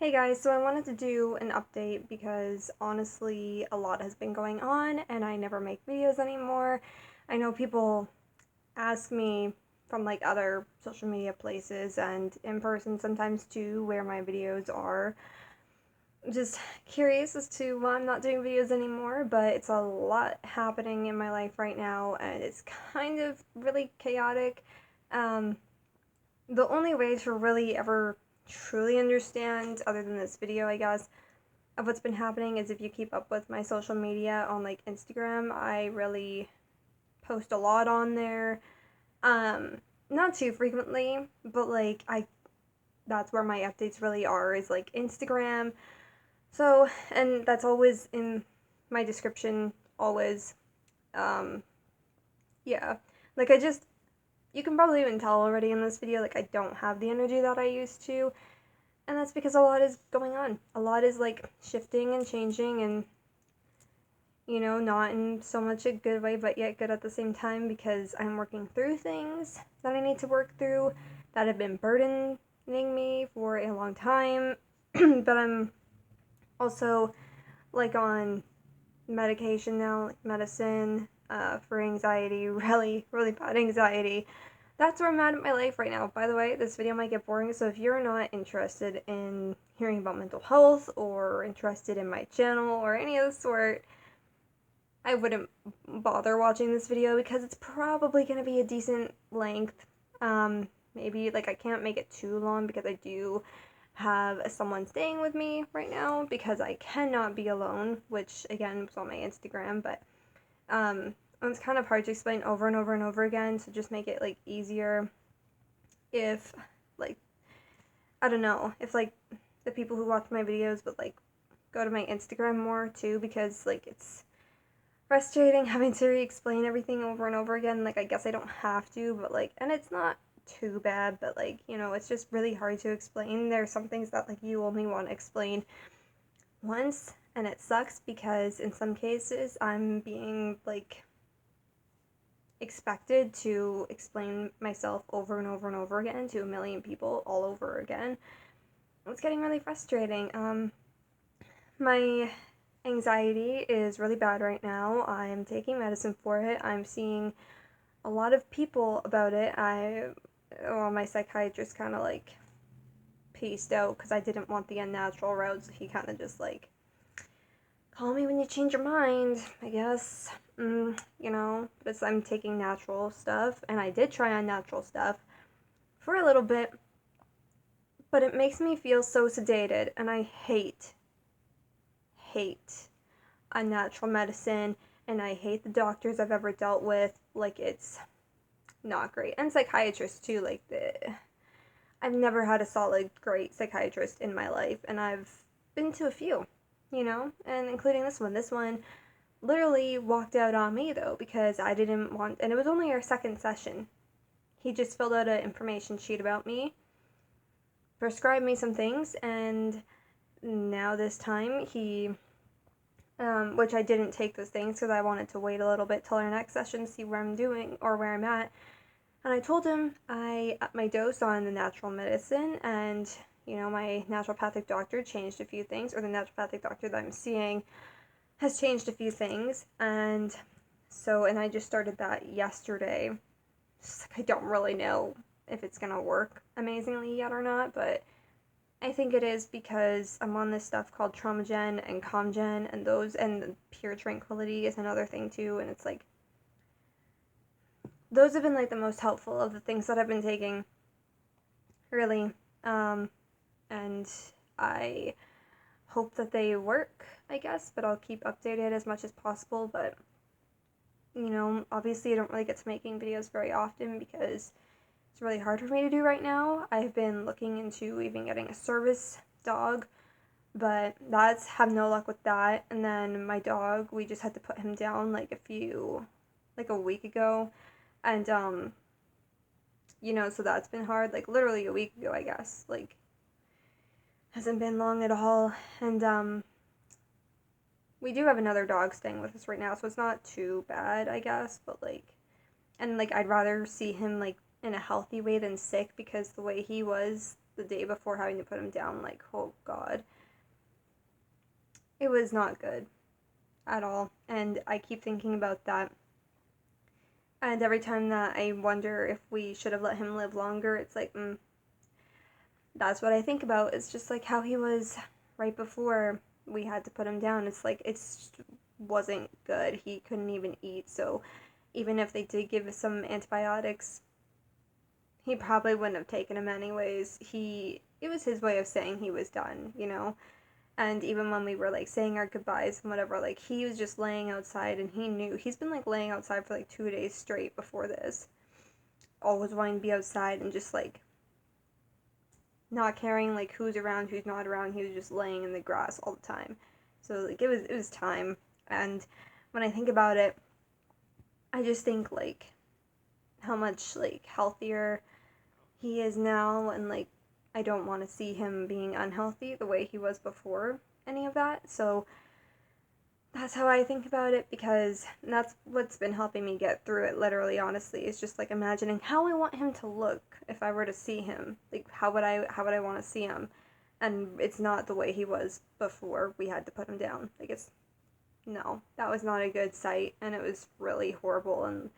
Hey guys, so I wanted to do an update because honestly a lot has been going on and I never make videos anymore. I know people ask me from like other social media places and in person sometimes too where my videos are. Just curious as to why I'm not doing videos anymore, but it's a lot happening in my life right now and it's kind of really chaotic. Um, the only way to really ever truly understand, other than this video, I guess, of what's been happening is if you keep up with my social media on like Instagram. I really post a lot on there. Um, Not too frequently, but like I that's where my updates really are, is like Instagram. So, and that's always in my description, always. Um, yeah. Like I just you can probably even tell already in this video, like I don't have the energy that I used to. And that's because a lot is going on. A lot is like shifting and changing and not in so much a good way, but yet good at the same time because I'm working through things that I need to work through that have been burdening me for a long time. But I'm also like on medication now, like medicine for anxiety, really, really bad anxiety. That's where I'm at in my life right now. By the way, this video might get boring, so if you're not interested in hearing about mental health or interested in my channel or any of the sort, I wouldn't bother watching this video because it's probably going to be a decent length. Maybe, like, I can't make it too long because I do have someone staying with me right now because I cannot be alone, which, again, was on my Instagram, but, it's kind of hard to explain over and over and over again, so just make it, like, easier if, like, I don't know, if, like, the people who watch my videos would, like, go to my Instagram more, too, because, like, it's frustrating having to re-explain everything over and over again. Like, I guess I don't have to, but like, and it's not too bad, but like, it's just really hard to explain. There are some things that like you only want to explain once, and it sucks because in some cases I'm being like expected to explain myself over and over and over again to a million people all over again. It's getting really frustrating. My anxiety is really bad right now. I'm taking medicine for it. I'm seeing a lot of people about it. My psychiatrist kind of like pieced out because I didn't want the unnatural route, so he kind of just like, call me when you change your mind, I guess. But I'm taking natural stuff, and I did try unnatural stuff for a little bit, but it makes me feel so sedated, and I hate unnatural medicine, and I hate the doctors I've ever dealt with. Like, it's not great. And psychiatrists too, I've never had a solid, great psychiatrist in my life, and I've been to a few, and including this one. This one literally walked out on me, though, because I didn't want, and it was only our second session. He just filled out an information sheet about me, prescribed me some things, and now this time which I didn't take those things because I wanted to wait a little bit till our next session to see where I'm doing or where I'm at. And I told him I upped my dose on the natural medicine, and my naturopathic doctor changed a few things, or the naturopathic doctor that I'm seeing has changed a few things. And I just started that yesterday. Just like, I don't really know if it's gonna work amazingly yet or not, but I think it is because I'm on this stuff called Traumagen and Comgen, and Pure Tranquility is another thing too, and it's like, those have been like the most helpful of the things that I've been taking, really. And I hope that they work, I guess, but I'll keep updated as much as possible. But obviously I don't really get to making videos very often because it's really hard for me to do right now. I've been looking into even getting a service dog, but that's have no luck with that. And then my dog, we just had to put him down like a week ago, and so that's been hard, like literally a week ago, I guess. Like, hasn't been long at all. And we do have another dog staying with us right now, so it's not too bad, I guess. But like, and like, I'd rather see him like in a healthy way than sick, because the way he was the day before having to put him down, like, oh god. It was not good at all. And I keep thinking about that. And every time that I wonder if we should have let him live longer, it's like, that's what I think about. It's just like how he was right before we had to put him down. It's like, it wasn't good. He couldn't even eat. So even if they did give some antibiotics, he probably wouldn't have taken them anyways. It was his way of saying he was done, you know? And even when we were like saying our goodbyes and whatever, like he was just laying outside, and he knew he's been like laying outside for like 2 days straight before this, always wanting to be outside and just like not caring like who's around, who's not around. He was just laying in the grass all the time. So like it was time. And when I think about it, I just think like how much like healthier he is now, and like I don't want to see him being unhealthy the way he was before any of that. So that's how I think about it, because that's what's been helping me get through it, literally, honestly. It's just like imagining how I want him to look if I were to see him. Like how would I want to see him? And it's not the way he was before we had to put him down. Like it's no, that was not a good sight, and it was really horrible. And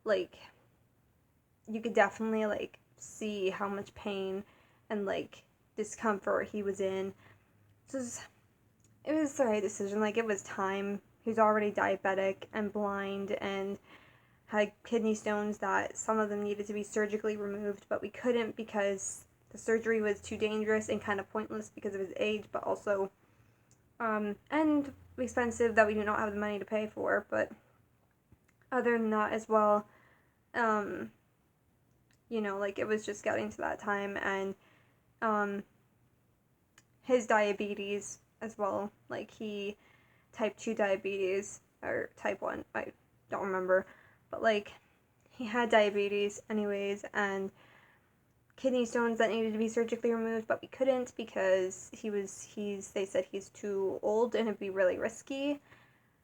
like you could definitely like see how much pain and like discomfort he was in. It was the right decision. Like it was time. He was already diabetic and blind and had kidney stones that some of them needed to be surgically removed, but we couldn't because the surgery was too dangerous and kind of pointless because of his age, but also and expensive that we do not have the money to pay for. But other than that as well, like it was just getting to that time. And his diabetes as well, like he type 2 diabetes or type 1, I don't remember, but like he had diabetes anyways, and kidney stones that needed to be surgically removed, but we couldn't because they said he's too old and it'd be really risky.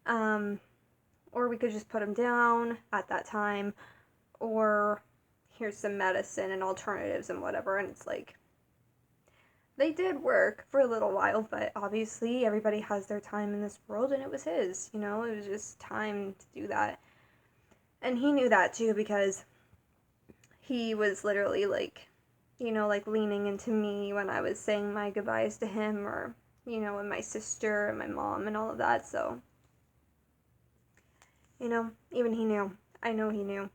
Or we could just put him down at that time, or here's some medicine and alternatives and whatever. And it's like they did work for a little while, but obviously everybody has their time in this world, and it was his, it was just time to do that. And he knew that too, because he was literally like, like leaning into me when I was saying my goodbyes to him, or, and my sister and my mom and all of that. So, even he knew. I know he knew.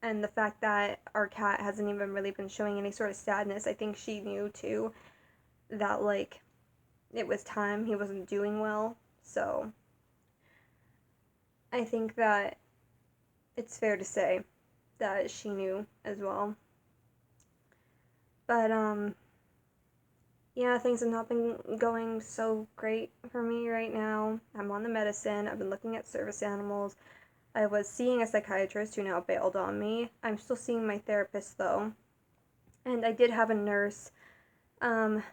And the fact that our cat hasn't even really been showing any sort of sadness, I think she knew too, that like it was time. He wasn't doing well. So I think that it's fair to say that she knew as well. But yeah, things have not been going so great for me right now. I'm on the medicine. I've been looking at service animals. I was seeing a psychiatrist who now bailed on me. I'm still seeing my therapist though. And I did have a nurse from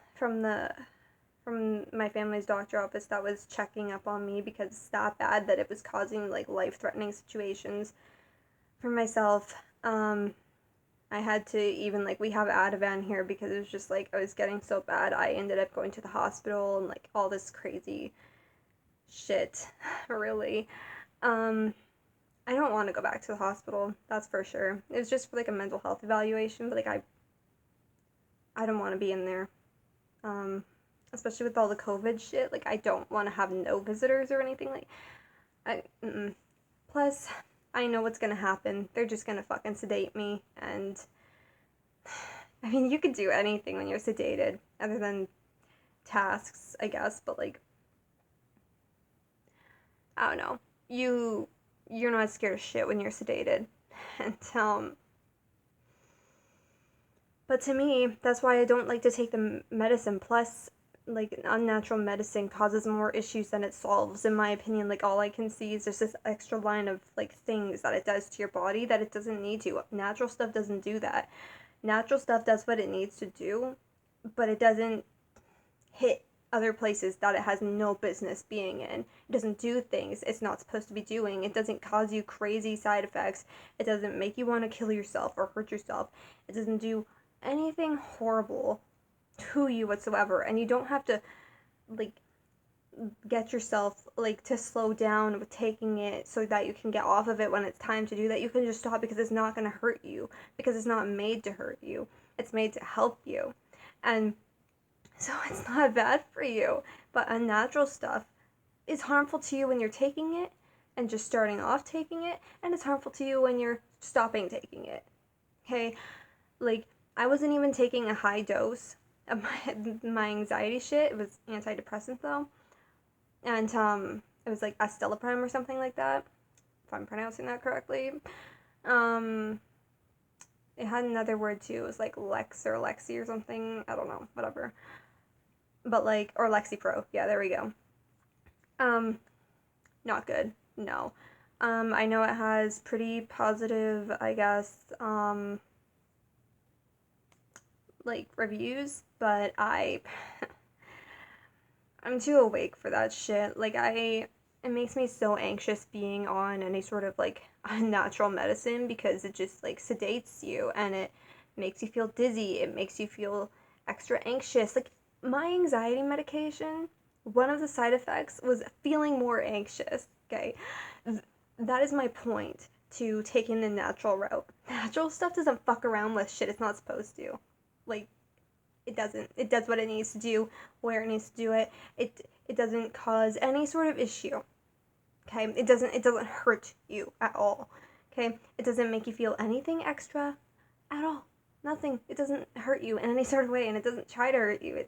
my family's doctor office that was checking up on me, because it's that bad that it was causing like life-threatening situations for myself. I had to even like, we have Ativan here because it was just like I was getting so bad. I ended up going to the hospital and like all this crazy shit, really. I don't want to go back to the hospital, that's for sure. It was just for like a mental health evaluation, but like I don't want to be in there. Especially with all the COVID shit. Like I don't want to have no visitors or anything. Plus, I know what's gonna happen. They're just gonna fucking sedate me, and I mean, you could do anything when you're sedated, other than tasks, I guess. But like, I don't know. You're not scared of shit when you're sedated, and But to me, that's why I don't like to take the medicine. Plus, like, unnatural medicine causes more issues than it solves, in my opinion. Like, all I can see is just this extra line of, like, things that it does to your body that it doesn't need to. Natural stuff doesn't do that. Natural stuff does what it needs to do, but it doesn't hit other places that it has no business being in. It doesn't do things it's not supposed to be doing. It doesn't cause you crazy side effects. It doesn't make you want to kill yourself or hurt yourself. It doesn't do anything horrible to you whatsoever, and you don't have to like get yourself like to slow down with taking it so that you can get off of it when it's time to do that. You can just stop because it's not going to hurt you, because it's not made to hurt you. It's made to help you. And so it's not bad for you. But unnatural stuff is harmful to you when you're taking it and just starting off taking it, and it's harmful to you when you're stopping taking it. Okay? Like, I wasn't even taking a high dose of my anxiety shit. It was antidepressant though. And it was like Estelaprim or something like that, if I'm pronouncing that correctly. Um, it had another word too. It was like Lex or Lexi or something. I don't know, whatever. But like, or Lexipro. Yeah, there we go. Not good. No. I know it has pretty positive, I guess, like reviews, but I'm too awake for that shit. Like, it makes me so anxious being on any sort of like unnatural medicine, because it just like sedates you and it makes you feel dizzy. It makes you feel extra anxious. Like, my anxiety medication, one of the side effects was feeling more anxious. Okay. That is my point to taking the natural route. Natural stuff doesn't fuck around with shit it's not supposed to. Like, it doesn't. It does what it needs to do, where it needs to do it. It doesn't cause any sort of issue. Okay? It doesn't hurt you at all. Okay? It doesn't make you feel anything extra at all. Nothing. It doesn't hurt you in any sort of way, and it doesn't try to hurt you.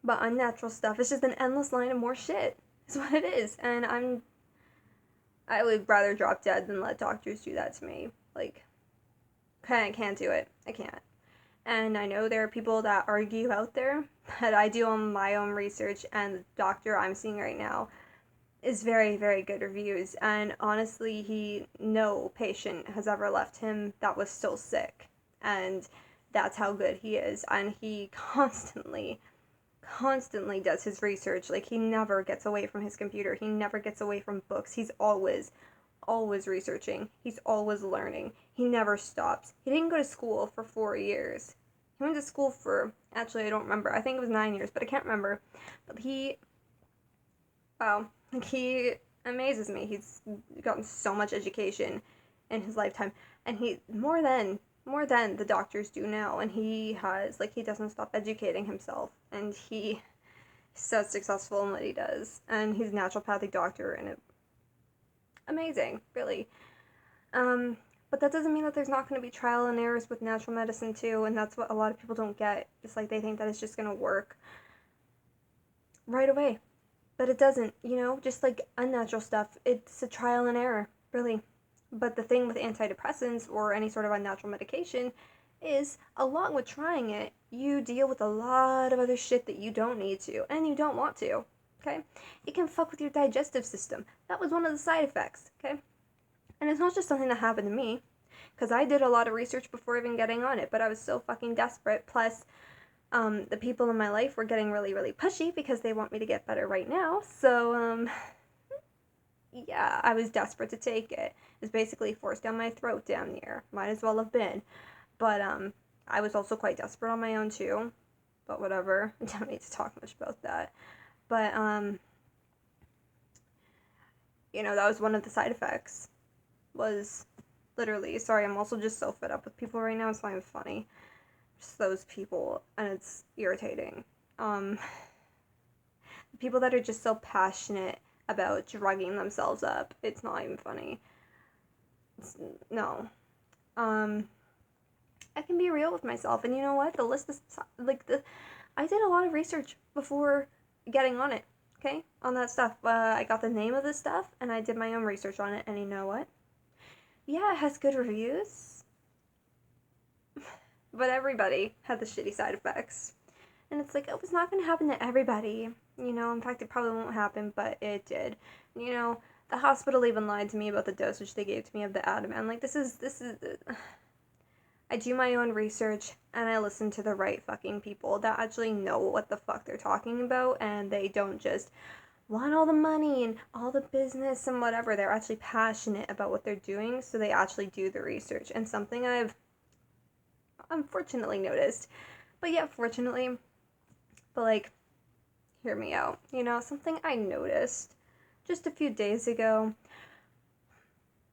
But unnatural stuff is just an endless line of more shit. Is what it is. And I would rather drop dead than let doctors do that to me. Like, I can't do it. I can't. And I know there are people that argue out there, but I do on my own research, and the doctor I'm seeing right now is very, very good reviews. And honestly, no patient has ever left him that was still sick. And that's how good he is. And he constantly does his research. Like, he never gets away from his computer. He never gets away from books. He's always researching. He's always learning. He never stops. He didn't go to school for 4 years. He went to school for, actually, I don't remember. I think it was 9 years, but I can't remember. But wow, like, he amazes me. He's gotten so much education in his lifetime. And he, more than the doctors do now. And he doesn't stop educating himself. And he's so successful in what he does. And he's a naturopathic doctor, and amazing, really. But that doesn't mean that there's not going to be trial and errors with natural medicine too, and that's what a lot of people don't get. It's like they think that it's just going to work right away. But it doesn't, just like unnatural stuff, it's a trial and error, really. But the thing with antidepressants or any sort of unnatural medication is, along with trying it, you deal with a lot of other shit that you don't need to, and you don't want to, okay? It can fuck with your digestive system. That was one of the side effects, okay? And it's not just something that happened to me, because I did a lot of research before even getting on it, but I was so fucking desperate. Plus, the people in my life were getting really, really pushy because they want me to get better right now. So, yeah, I was desperate to take it. It was basically forced down my throat, damn near. Might as well have been. But, I was also quite desperate on my own, too. But whatever. I don't need to talk much about that. But, that was one of the side effects. Was literally, sorry, I'm also just so fed up with people right now, it's not even funny. Just those people, and it's irritating. People that are just so passionate about drugging themselves up, it's not even funny. No. I can be real with myself, and you know what? The list is, I did a lot of research before getting on it, okay? On that stuff. I got the name of the stuff, and I did my own research on it, and you know what? Yeah, it has good reviews, but everybody had the shitty side effects. And it's like, oh, it's not going to happen to everybody. In fact, it probably won't happen, but it did. The hospital even lied to me about the dosage they gave to me of the Ativan. Like, this is, I do my own research, and I listen to the right fucking people that actually know what the fuck they're talking about, and they don't just want all the money and all the business and whatever. They're actually passionate about what they're doing, so they actually do the research. And something I've unfortunately noticed, But yeah, fortunately, but like, hear me out. Something I noticed just a few days ago.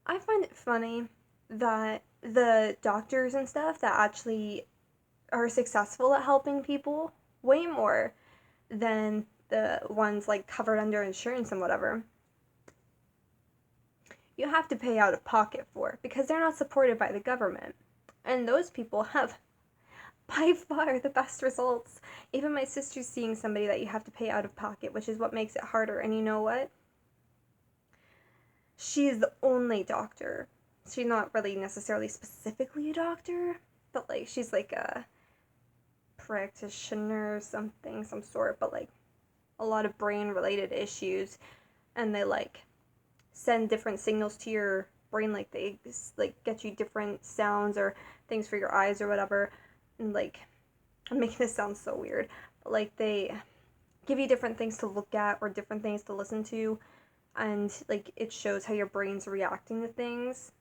I find it funny that the doctors and stuff that actually are successful at helping people way more than the ones like covered under insurance and whatever, you have to pay out of pocket for because they're not supported by the government. And those people have by far the best results. Even my sister's seeing somebody that you have to pay out of pocket, which is what makes it harder. And you know what? She's the only doctor. She's not really necessarily specifically a doctor, but like she's like a practitioner or something, some sort, but like a lot of brain related issues. And they like send different signals to your brain, like they like get you different sounds or things for your eyes or whatever. And like, I'm making this sound so weird, but like they give you different things to look at or different things to listen to, and like it shows how your brain's reacting to things.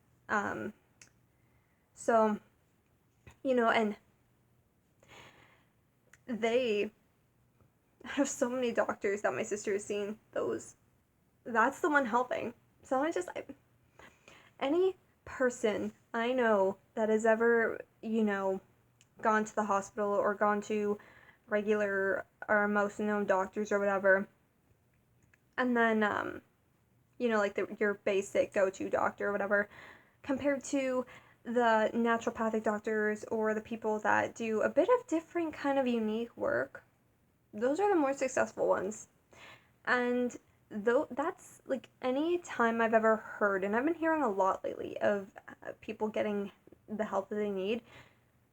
So and they have so many doctors that my sister has seen. That's the one helping. So any person I know that has ever gone to the hospital or gone to regular or most known doctors or whatever, and then like your basic go-to doctor or whatever, compared to the naturopathic doctors or the people that do a bit of different kind of unique work, those are the more successful ones. And though that's like any time I've ever heard, and I've been hearing a lot lately of people getting the help that they need,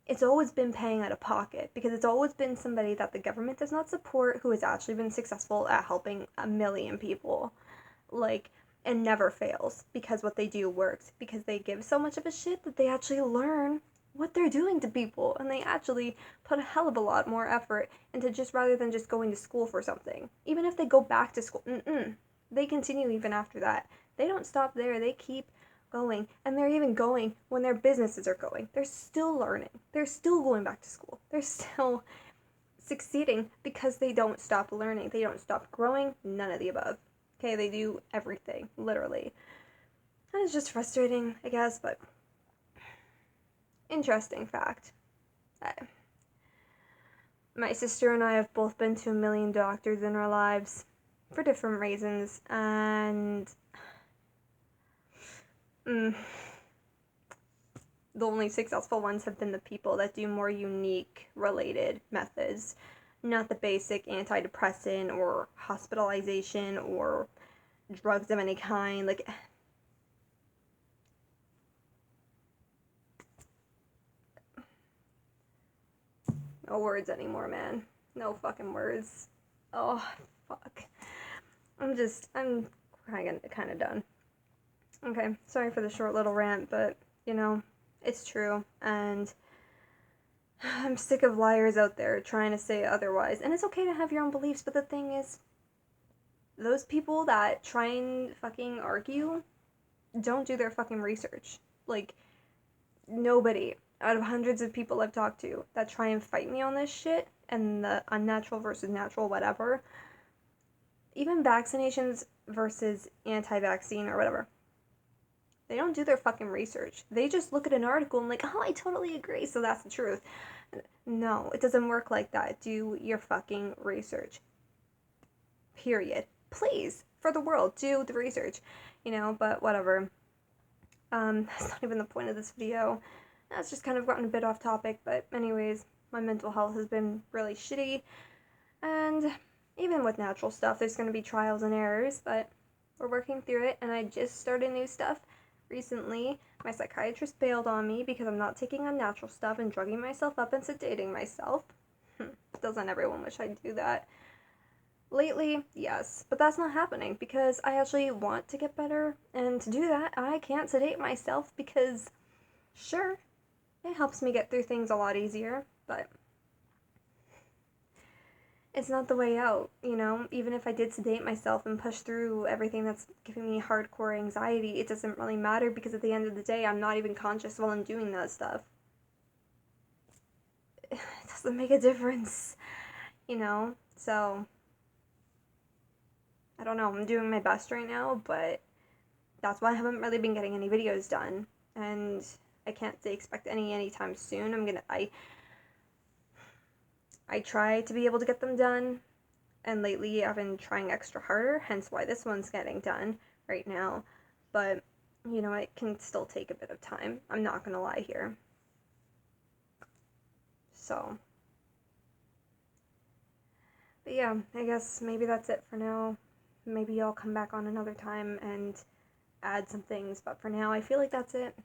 it's always been paying out of pocket because it's always been somebody that the government does not support who has actually been successful at helping a million people. Like, and never fails because what they do works, because they give so much of a shit that they actually learn what they're doing to people, and they actually put a hell of a lot more effort into just rather than just going to school for something. Even if they go back to school, they continue even after that. They don't stop there. They keep going, and they're even going when their businesses are going. They're still learning. They're still going back to school. They're still succeeding because they don't stop learning. They don't stop growing. None of the above. Okay, they do everything, literally. And it's just frustrating, I guess, but interesting fact. My sister and I have both been to a million doctors in our lives for different reasons, and the only successful ones have been the people that do more unique related methods, not the basic antidepressant or hospitalization or drugs of any kind. Like, no words anymore, man. No fucking words. Oh, fuck. I'm kind of done. Okay, sorry for the short little rant, but, it's true, and I'm sick of liars out there trying to say otherwise. And it's okay to have your own beliefs, but the thing is, those people that try and fucking argue don't do their fucking research. Like, nobody out of hundreds of people I've talked to that try and fight me on this shit and the unnatural versus natural whatever, even vaccinations versus anti-vaccine or whatever, they don't do their fucking research. They just look at an article and like, oh, I totally agree, so that's the truth. No, it doesn't work like that. Do your fucking research. Period. Please, for the world, do the research. But whatever. That's not even the point of this video. That's just kind of gotten a bit off topic, but anyways, my mental health has been really shitty, and even with natural stuff, there's going to be trials and errors, but we're working through it, and I just started new stuff recently. My psychiatrist bailed on me because I'm not taking unnatural stuff and drugging myself up and sedating myself. Doesn't everyone wish I'd do that? Lately, yes, but that's not happening because I actually want to get better, and to do that, I can't sedate myself because, sure, it helps me get through things a lot easier, but it's not the way out, Even if I did sedate myself and push through everything that's giving me hardcore anxiety, it doesn't really matter because at the end of the day, I'm not even conscious while I'm doing that stuff. It doesn't make a difference, you know? So, I don't know, I'm doing my best right now, but that's why I haven't really been getting any videos done, and I can't say expect any anytime soon. I try to be able to get them done, and lately I've been trying extra harder, hence why this one's getting done right now, but, you know, it can still take a bit of time. I'm not gonna lie here. So, but yeah, I guess maybe that's it for now. Maybe I'll come back on another time and add some things, but for now I feel like that's it.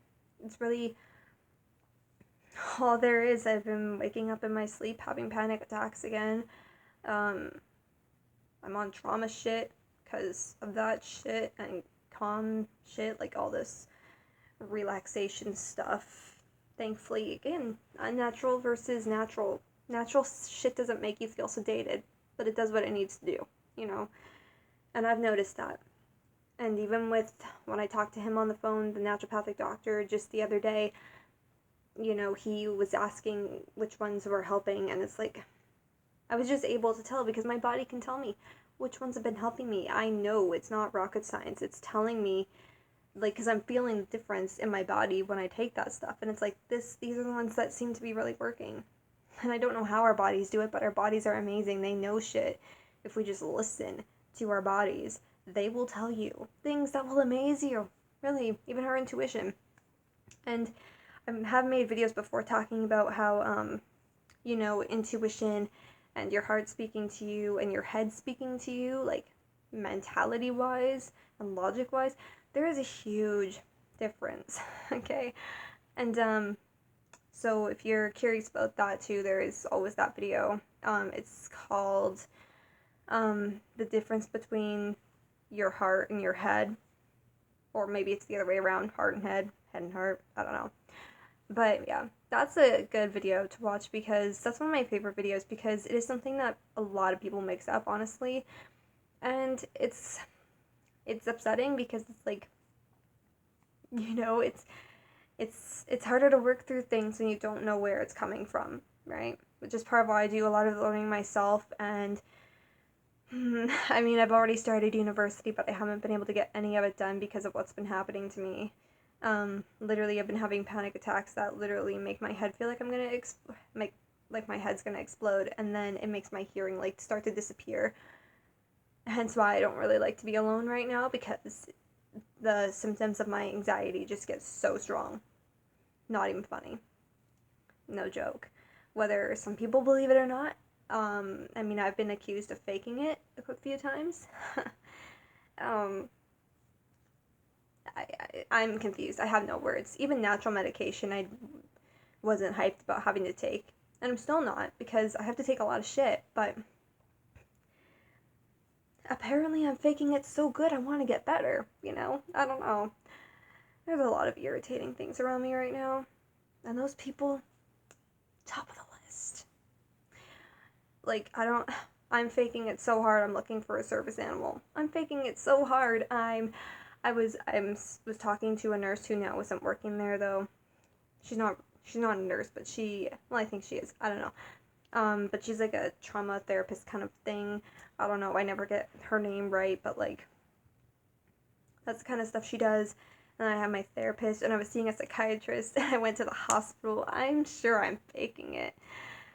It's really all there is. I've been waking up in my sleep having panic attacks again. Um, I'm on trauma shit because of that shit, and calm shit, like all this relaxation stuff. Thankfully, again, unnatural versus natural. Natural shit doesn't make you feel sedated, but it does what it needs to do, you know? And I've noticed that. And even with when I talked to him on the phone, the naturopathic doctor, just the other day, you know, he was asking which ones were helping, and it's like, I was just able to tell because my body can tell me which ones have been helping me. I know it's not rocket science. It's telling me, like, because I'm feeling the difference in my body when I take that stuff, and it's like, these are the ones that seem to be really working. And I don't know how our bodies do it, but our bodies are amazing. They know shit. If we just listen to our bodies, they will tell you things that will amaze you. Really, even our intuition. And I have made videos before talking about how, you know, intuition and your heart speaking to you and your head speaking to you, like mentality wise and logic wise, there is a huge difference. Okay. And so if you're curious about that too, there is always that video. It's called The Difference Between Your Heart and Your Head, or maybe it's the other way around, heart and head and heart, I don't know. But yeah, that's a good video to watch because that's one of my favorite videos, because it is something that a lot of people mix up, honestly. And it's upsetting because it's like, you know, it's harder to work through things when you don't know where it's coming from, right? Which is part of why I do a lot of learning myself. And I mean, I've already started university, but I haven't been able to get any of it done because of what's been happening to me. Literally, I've been having panic attacks that literally make my head feel like I'm gonna like my head's gonna explode, and then it makes my hearing like start to disappear. Hence why I don't really like to be alone right now, because the symptoms of my anxiety just get so strong. Not even funny. No joke. Whether some people believe it or not, I mean, I've been accused of faking it a few times. um, I'm confused. I have no words. Even natural medication, I wasn't hyped about having to take. And I'm still not, because I have to take a lot of shit, but apparently I'm faking it so good I want to get better, you know? I don't know. There's a lot of irritating things around me right now. And those people, top of the list. Like, I'm faking it so hard I'm looking for a service animal. I'm faking it so hard I was talking to a nurse who now isn't working there though. She's not a nurse, but well, I think she is. I don't know. But she's like a trauma therapist kind of thing. I don't know. I never get her name right, but like that's the kind of stuff she does. And I have my therapist, and I was seeing a psychiatrist, and I went to the hospital. I'm sure I'm faking it.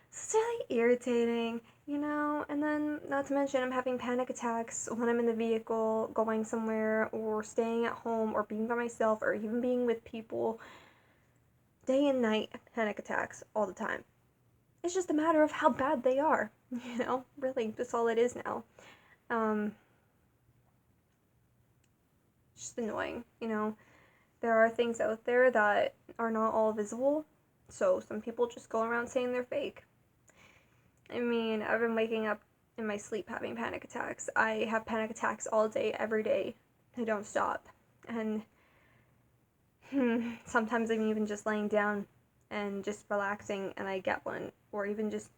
It's really irritating, you know? And then, not to mention, I'm having panic attacks when I'm in the vehicle, going somewhere, or staying at home, or being by myself, or even being with people. Day and night panic attacks all the time. It's just a matter of how bad they are, you know? Really, that's all it is now. It's just annoying, you know? There are things out there that are not all visible, so some people just go around saying they're fake. I mean, I've been waking up in my sleep having panic attacks. I have panic attacks all day, every day. I don't stop. And sometimes I'm even just laying down and just relaxing and I get one. Or even just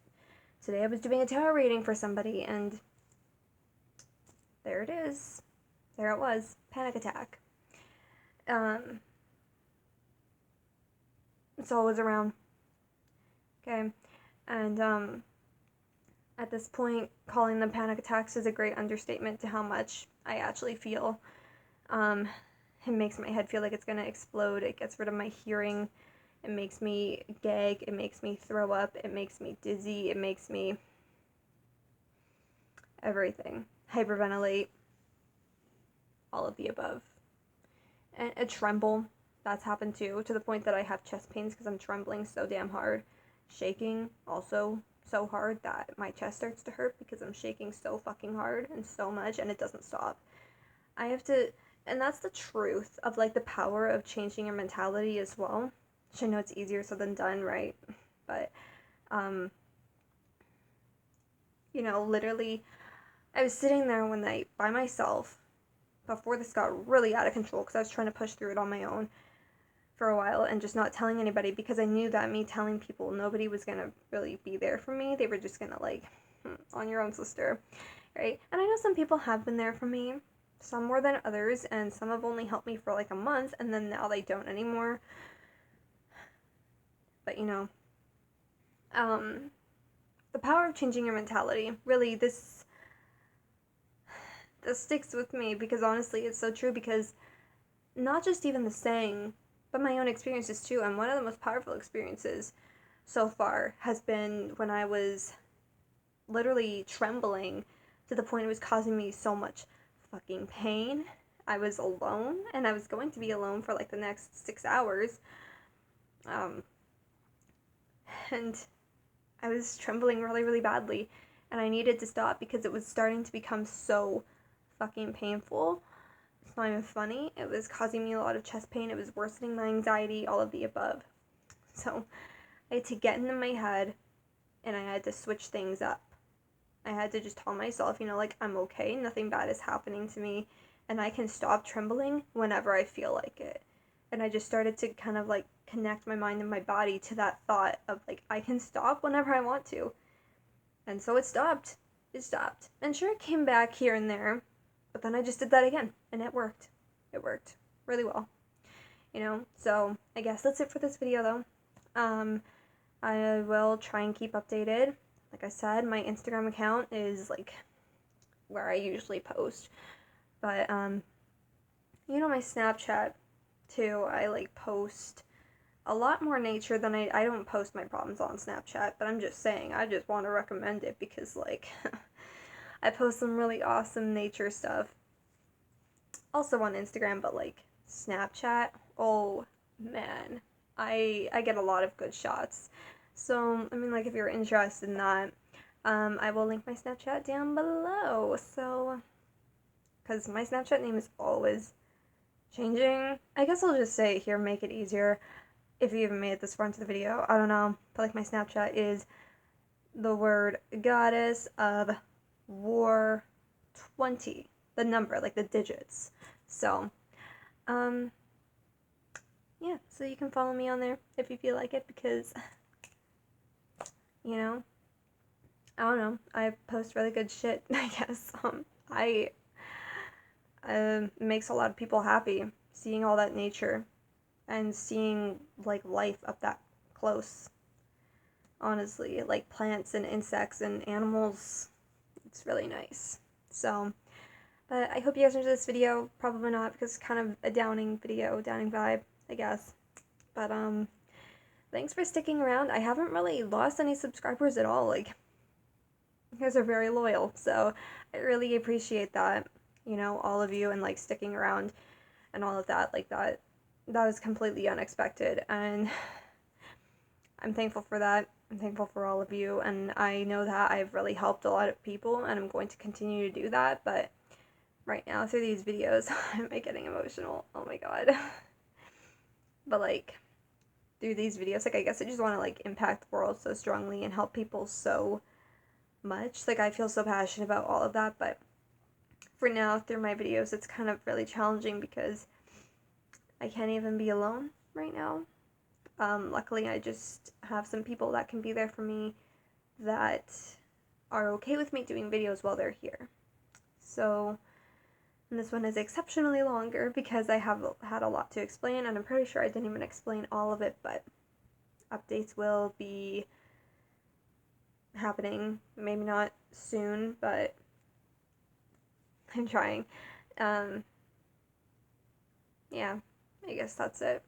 today I was doing a tarot reading for somebody and there it is. There it was. Panic attack. It's always around. Okay. And at this point, calling them panic attacks is a great understatement to how much I actually feel. It makes my head feel like it's gonna explode. It gets rid of my hearing. It makes me gag. It makes me throw up. It makes me dizzy. It makes me everything. Hyperventilate. All of the above. And a tremble. That's happened too, to the point that I have chest pains because I'm trembling so damn hard. Shaking also so hard that my chest starts to hurt because I'm shaking so fucking hard and so much, and it doesn't stop. I have to, and that's the truth of like the power of changing your mentality as well. Which I know it's easier said than done, right? But, literally, I was sitting there one night by myself before this got really out of control because I was trying to push through it on my own for a while and just not telling anybody because I knew that me telling people, nobody was gonna really be there for me. They were just gonna like, on your own, sister, right? And I know some people have been there for me, some more than others, and some have only helped me for like a month, and then now they don't anymore. But the power of changing your mentality, really, this sticks with me because honestly it's so true, because not just even the saying, but my own experiences too. And one of the most powerful experiences so far has been when I was literally trembling to the point it was causing me so much fucking pain. I was alone, and I was going to be alone for like the next 6 hours. And I was trembling really, really badly, and I needed to stop because it was starting to become so fucking painful. It's not even funny. It was causing me a lot of chest pain. It was worsening my anxiety, all of the above. So I had to get into my head, and I had to switch things up. I had to just tell myself, like, I'm okay, nothing bad is happening to me, and I can stop trembling whenever I feel like it. And I just started to kind of like connect my mind and my body to that thought of like, I can stop whenever I want to. And so it stopped. It stopped. And sure, it came back here and there, but then I just did that again, and it worked. It worked really well. So I guess that's it for this video though. I will try and keep updated. Like I said, my Instagram account is like where I usually post. But my Snapchat too, I like post a lot more nature than I don't post my problems on Snapchat, but I'm just saying, I just want to recommend it because like I post some really awesome nature stuff. Also on Instagram, but like Snapchat, oh man, I get a lot of good shots. So, I mean, like, if you're interested in that, I will link my Snapchat down below. So, because my Snapchat name is always changing. I guess I'll just say it here, make it easier if you even made it this far into the video. I don't know, but like my Snapchat is the word Goddess of War 20. The number, like the digits. So, yeah, so you can follow me on there if you feel like it, because I don't know, I post really good shit, I guess. It makes a lot of people happy seeing all that nature and seeing like life up that close. Honestly, like plants and insects and animals, it's really nice. So, but I hope you guys enjoyed this video. Probably not, because it's kind of a downing video, downing vibe, I guess. But thanks for sticking around. I haven't really lost any subscribers at all. Like, you guys are very loyal, so I really appreciate that. All of you, and like sticking around and all of that. Like that was completely unexpected, and I'm thankful for that. I'm thankful for all of you, and I know that I've really helped a lot of people, and I'm going to continue to do that. But right now, through these videos, I'm getting emotional. Oh my god. But like, through these videos, like, I guess I just want to like impact the world so strongly and help people so much. Like, I feel so passionate about all of that, but for now, through my videos, it's kind of really challenging because I can't even be alone right now. Luckily, I just have some people that can be there for me that are okay with me doing videos while they're here. So, and this one is exceptionally longer because I have had a lot to explain, and I'm pretty sure I didn't even explain all of it, but updates will be happening. Maybe not soon, but I'm trying. Um, yeah, I guess that's it.